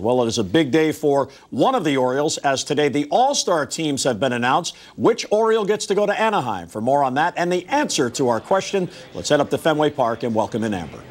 Well, it is a big day for one of the Orioles, as today the All-Star teams have been announced. Which Oriole gets to go to Anaheim? For more on that and the answer to our question, let's head up to Fenway Park and welcome in Amber.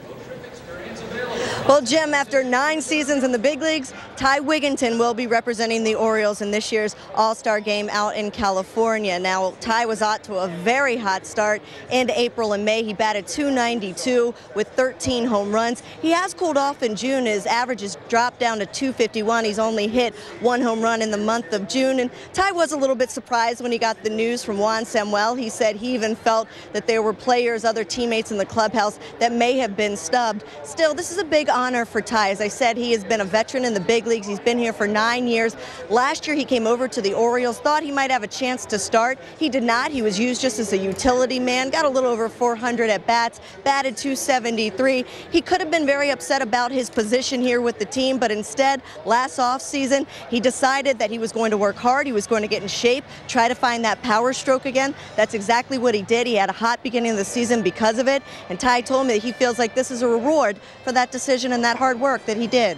Well, Jim, after 9 seasons in the big leagues, Ty Wigginton will be representing the Orioles in this year's All-Star game out in California. Now, Ty was out to a very hot start in April and May. He batted .292 with 13 home runs. He has cooled off in June. His average has dropped down to .251. He's only hit 1 home run in the month of June. And Ty was a little bit surprised when he got the news from Juan Samuel. He said he even felt that there were players, other teammates in the clubhouse that may have been snubbed. Still, this is a big honor for Ty. As I said, he has been a veteran in the big leagues. He's been here for 9 years. Last year, he came over to the Orioles, thought he might have a chance to start. He did not. He was used just as a utility man, got a little over 400 at-bats, batted .273. He could have been very upset about his position here with the team, but instead, last offseason, he decided that he was going to work hard. He was going to get in shape, try to find that power stroke again. That's exactly what he did. He had a hot beginning of the season because of it, and Ty told me that he feels like this is a reward for that decision and that hard work that he did.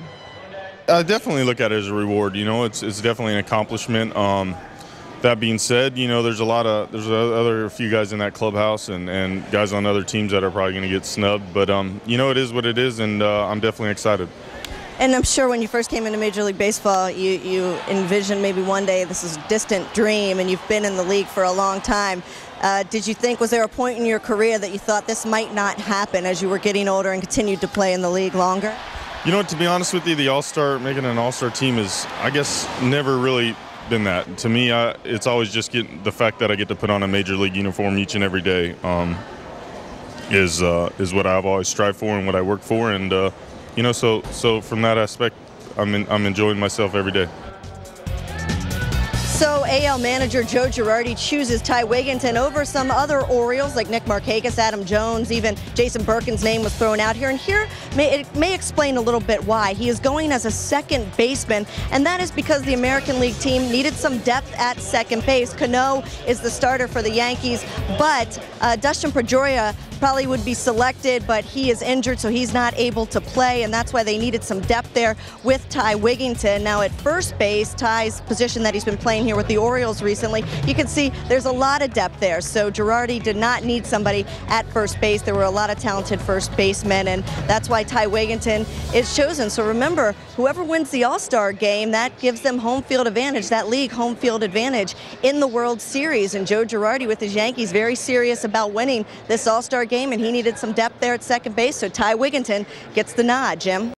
I definitely look at it as a reward. You know, it's definitely an accomplishment. That being said, you know, there's a few guys in that clubhouse and guys on other teams that are probably going to get snubbed. But you know, it is what it is, and I'm definitely excited. And I'm sure when you first came into Major League Baseball, you envisioned maybe one day this is a distant dream, and you've been in the league for a long time. Did you think, was there a point in your career that you thought this might not happen as you were getting older and continued to play in the league longer? You know, to be honest with you, making an All-Star team is, I guess, never really been that. To me, it's always just the fact that I get to put on a Major League uniform each and every day is what I've always strived for and what I work for. And, you know, so from that aspect, I'm enjoying myself every day. So AL manager Joe Girardi chooses Ty Wigginton over some other Orioles like Nick Markakis, Adam Jones, even Jason Birkin's name was thrown out here. And here it may explain a little bit why. He is going as a second baseman, and that is because the American League team needed some depth at second base. Cano is the starter for the Yankees, but Dustin Pedroia probably would be selected, but he is injured, so he's not able to play, and that's why they needed some depth there with Ty Wigginton. Now at first base, Ty's position that he's been playing here with the Orioles recently, you can see there's a lot of depth there. So Girardi did not need somebody at first base. There were a lot of talented first basemen, and that's why Ty Wigginton is chosen. So remember, whoever wins the All-Star game, that gives them home field advantage, that league home field advantage in the World Series. And Joe Girardi with his Yankees very serious about winning this All-Star game, and he needed some depth there at second base. So Ty Wigginton gets the nod, Jim.